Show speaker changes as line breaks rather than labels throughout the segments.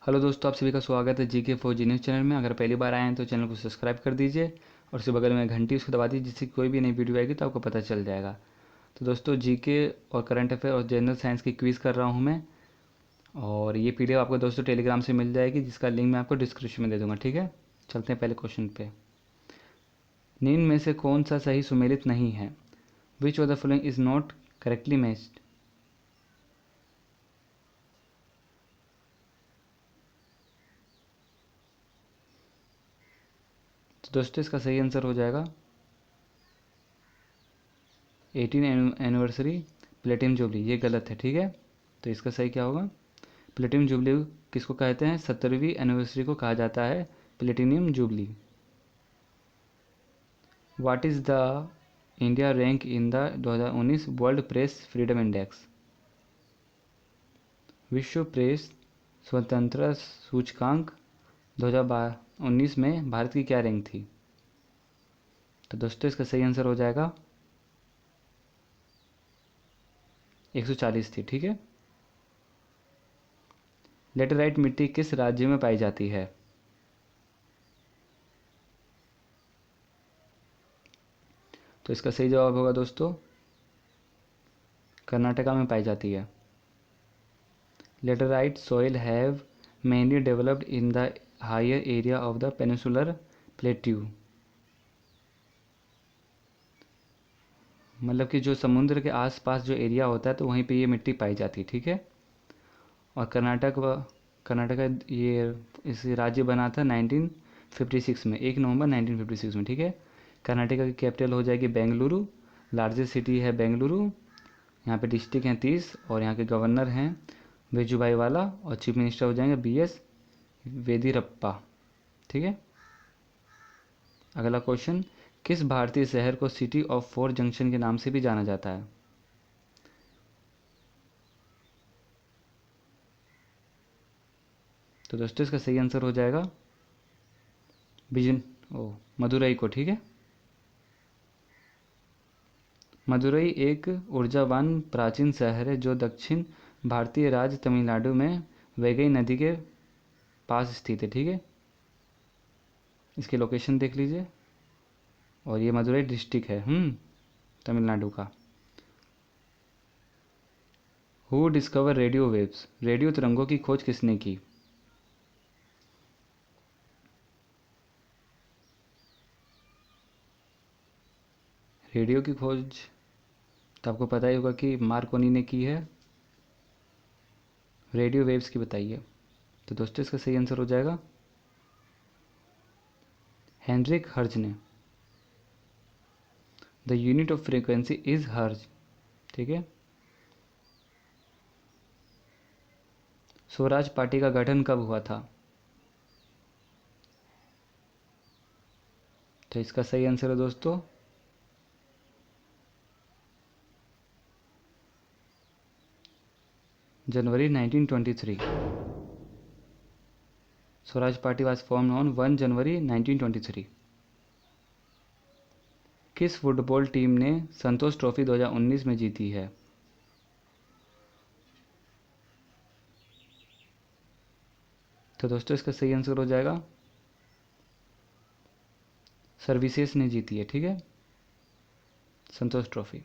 Hello दोस्तों, आप सभी का स्वागत है जीके फॉर जीनियस चैनल में। अगर पहली बार आए हैं तो चैनल को सब्सक्राइब कर दीजिए और उसके बगल में घंटी उसको दबा दीजिए, जिससे कोई भी नई वीडियो आएगी तो आपको पता चल जाएगा। तो दोस्तों, जीके और करंट अफेयर और जनरल साइंस की क्विज़ कर रहा हूँ मैं, और ये पीडीएफ आपको दोस्तों टेलीग्राम से मिल जाएगी, जिसका लिंक मैं आपको डिस्क्रिप्शन में दे दूँगा। ठीक है, चलते हैं पहले क्वेश्चन पे। निम्न में से कौन सा सही सुमेलित नहीं है? Which of the following is not correctly matched? तो दोस्तों, इसका सही आंसर हो जाएगा 18 एनिवर्सरी प्लेटिनम जुबली। ये गलत है, ठीक है। तो इसका सही क्या होगा? प्लेटिनम जुबली किसको कहते हैं? 70वीं एनिवर्सरी को कहा जाता है platinum jubilee. What is the India rank in the 2019 world press freedom index? विश्व प्रेस स्वतंत्रता सूचकांक 2019 में भारत की क्या रैंक थी? तो दोस्तों, इसका सही आंसर हो जाएगा 140 थी, ठीक है। लेटेराइट मिट्टी किस राज्य में पाई जाती है? तो इसका सही जवाब होगा दोस्तों कर्नाटका में पाई जाती है। Laterite soil have mainly developed in the higher area of the peninsular plateau. मतलब कि जो समुद्र के आसपास जो एरिया होता है तो वहीं पे ये मिट्टी पाई जाती है, ठीक है। और कर्नाटक ये इस राज्य बना था 1956 में, 1 नवंबर 1956 में, ठीक है। कर्नाटका की कैपिटल हो जाएगी बेंगलुरु। लार्जेस्ट सिटी है बेंगलुरु। यहाँ पे डिस्ट्रिक्ट हैं 30 और यहाँ के गवर्नर हैं वेजुभाई वाला, और चीफ मिनिस्टर हो जाएंगे BS वेदिरप्पा, ठीक है। अगला क्वेश्चन, किस भारतीय शहर को सिटी ऑफ 4 जंक्शन के नाम से भी जाना जाता है? तो दोस्तों, इसका सही आंसर हो जाएगा बिजन ओ मदुरई को, ठीक है। मदुरई एक ऊर्जावान प्राचीन शहर है जो दक्षिण भारतीय राज्य तमिलनाडु में वैगई नदी के पास स्थित है, ठीक है। इसकी लोकेशन देख लीजिए, और ये मदुरई डिस्ट्रिक्ट है तमिलनाडु का। Who discover radio waves? Radio तरंगों की खोज किसने की? रेडियो की खोज तो आपको पता ही होगा कि मार्कोनी ने की है। रेडियो वेव्स की बताइए। तो दोस्तों, इसका सही आंसर हो जाएगा हेनरिक हर्ज ने। The unit of frequency is हर्ज, ठीक है। स्वराज पार्टी का गठन कब हुआ था? तो इसका सही आंसर है दोस्तों जनवरी 1923। Swaraj party was form on 1 जनवरी 1923। किस फुटबॉल टीम ने संतोष ट्रॉफी 2019 में जीती है? तो दोस्तों, इसका सही आंसर हो जाएगा सर्विसेज ने जीती है, ठीक है, संतोष ट्रॉफी।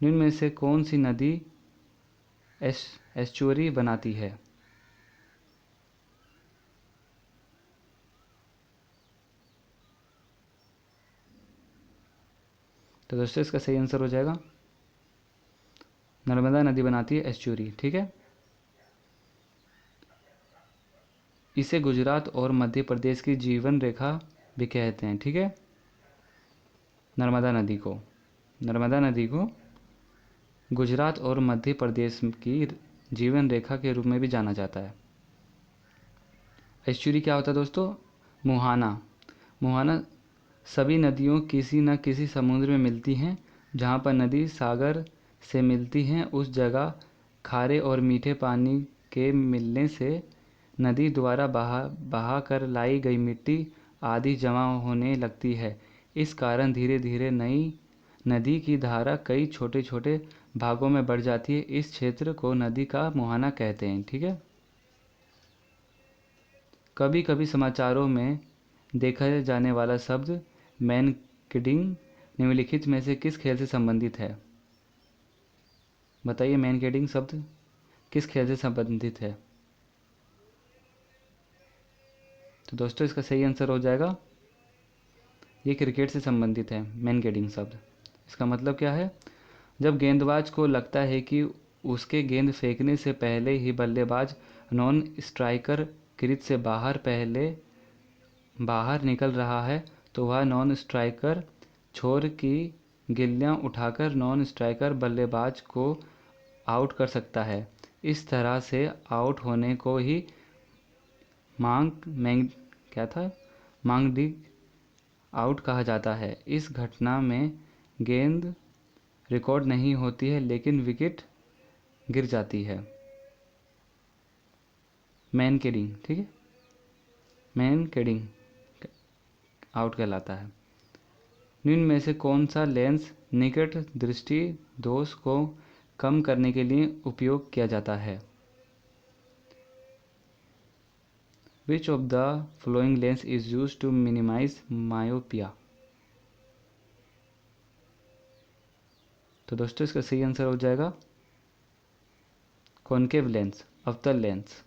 निम्न में से कौन सी नदी एस्चुअरी बनाती है? तो दोस्तों, इसका सही आंसर हो जाएगा नर्मदा नदी बनाती है एस्चुअरी, ठीक है। इसे गुजरात और मध्य प्रदेश की जीवन रेखा भी कहते हैं, ठीक है। नर्मदा नदी को गुजरात और मध्य प्रदेश की जीवन रेखा के रूप में भी जाना जाता है। एस्चुरी क्या होता है दोस्तों? मुहाना। मुहाना सभी नदियों किसी न किसी समुद्र में मिलती हैं। जहाँ पर नदी सागर से मिलती हैं उस जगह खारे और मीठे पानी के मिलने से नदी द्वारा बहा कर लाई गई मिट्टी आदि जमा होने लगती है। इस कारण धीरे धीरे नई नदी की धारा कई छोटे छोटे भागों में बढ़ जाती है। इस क्षेत्र को नदी का मुहाना कहते हैं, ठीक है। कभी कभी समाचारों में देखा जाने वाला शब्द मैन किडिंग निम्नलिखित में से किस खेल से संबंधित है? बताइए, मैन किडिंग शब्द किस खेल से संबंधित है? तो दोस्तों इसका सही आंसर हो जाएगा, ये क्रिकेट से संबंधित है मैन किडिंग शब्द। इसका मतलब क्या है? जब गेंदबाज को लगता है कि उसके गेंद फेंकने से पहले ही बल्लेबाज नॉन स्ट्राइकर क्रीज से बाहर निकल रहा है, तो वह नॉन स्ट्राइकर छोर की गिल्लियां उठाकर नॉन स्ट्राइकर बल्लेबाज को आउट कर सकता है। इस तरह से आउट होने को ही मांगडिंग आउट कहा जाता है। इस घटना में गेंद रिकॉर्ड नहीं होती है, लेकिन विकेट गिर जाती है। मैन किडिंग, ठीक है, मैन किडिंग आउट कहलाता है। निम्न में से कौन सा लेंस निकट दृष्टि दोष को कम करने के लिए उपयोग किया जाता है? Which of the following lens is used to minimize myopia? तो दोस्तों इसका सही आंसर हो जाएगा कॉनकेव लेंस, अवतल लेंस।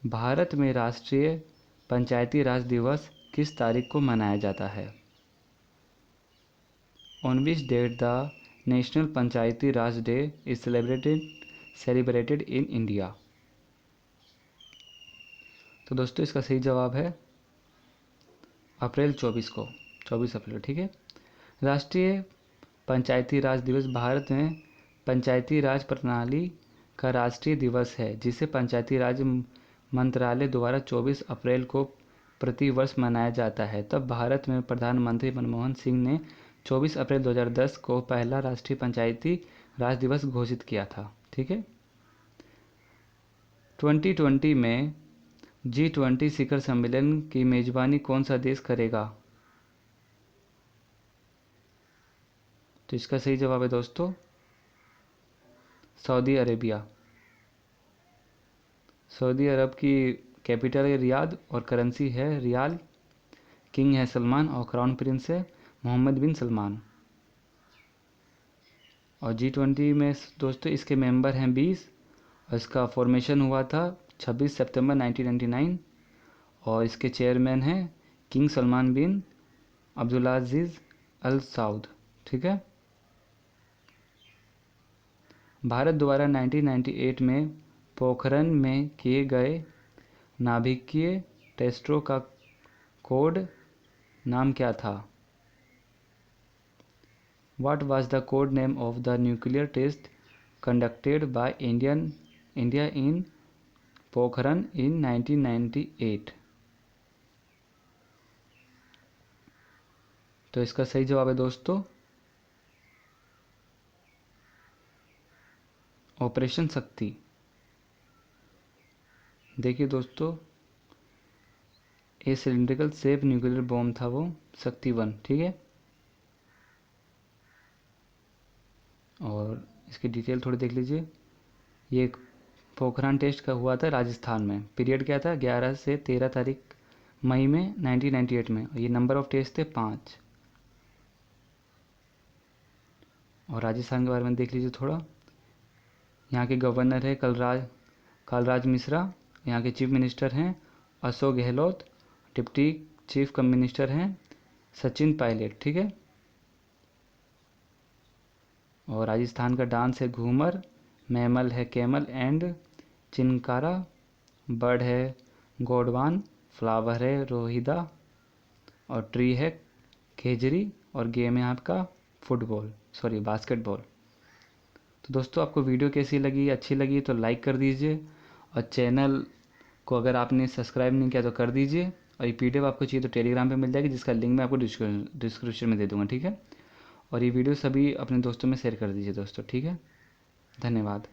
भारत में राष्ट्रीय पंचायती राज दिवस किस तारीख को मनाया जाता है? On which date the National Panchayati Raj day is celebrated in India? तो दोस्तों इसका सही जवाब है अप्रैल 24 को, 24 अप्रैल, ठीक है। राष्ट्रीय पंचायती राज दिवस भारत में पंचायती राज प्रणाली का राष्ट्रीय दिवस है, जिसे पंचायती राज मंत्रालय द्वारा 24 अप्रैल को प्रतिवर्ष मनाया जाता है। तब भारत में प्रधानमंत्री मनमोहन सिंह ने 24 अप्रैल 2010 को पहला राष्ट्रीय पंचायती राज दिवस घोषित किया था, ठीक है। 2020 में G20 शिखर सम्मेलन की मेजबानी कौन सा देश करेगा? तो इसका सही जवाब है दोस्तों सऊदी अरेबिया। सऊदी अरब की कैपिटल है रियाद और करेंसी है रियाल। किंग है सलमान और क्राउन प्रिंस है मोहम्मद बिन सलमान। और G20 में दोस्तों इसके मेंबर हैं 20 और इसका फॉर्मेशन हुआ था 26 सितंबर 1999 और इसके चेयरमैन हैं किंग सलमान बिन अब्दुलाजिज़ अल सऊद, ठीक है। भारत द्वारा 1998 में पोखरण में किए गए नाभिकीय टेस्टों का कोड नाम क्या था? What was the code name of the nuclear test conducted by India in Pokhran in 1998? तो इसका सही जवाब है दोस्तों ऑपरेशन शक्ति। देखिए दोस्तों, ये सिलिंड्रिकल सेफ न्यूक्लियर बॉम्ब था, वो शक्ति 1, ठीक है। और इसकी डिटेल थोड़ी देख लीजिए। ये पोखरान टेस्ट का हुआ था राजस्थान में। पीरियड क्या था? 11 से 13 तारीख मई में 1998 में। ये नंबर ऑफ टेस्ट थे 5। और राजस्थान के बारे में देख लीजिए थोड़ा। यहाँ के गवर्नर है कलराज मिश्रा। यहाँ के चीफ मिनिस्टर हैं Ashok Gehlot. Deputy chief minister हैं सचिन पायलट, ठीक है। और राजस्थान का डांस है घूमर। मैमल है कैमल एंड चिनकारा। बर्ड है गोडवान। फ्लावर है रोहिदा। और ट्री है खेजरी। और गेम है आपका बास्केटबॉल। तो दोस्तों आपको वीडियो कैसी लगी? अच्छी लगी तो लाइक कर दीजिए और चैनल को अगर आपने सब्सक्राइब नहीं किया तो कर दीजिए। और ये PDF आपको चाहिए तो टेलीग्राम पे मिल जाएगी, जिसका लिंक मैं आपको डिस्क्रिप्शन में दे दूँगा, ठीक है। और ये वीडियो सभी अपने दोस्तों में शेयर कर दीजिए दोस्तों, ठीक है। धन्यवाद।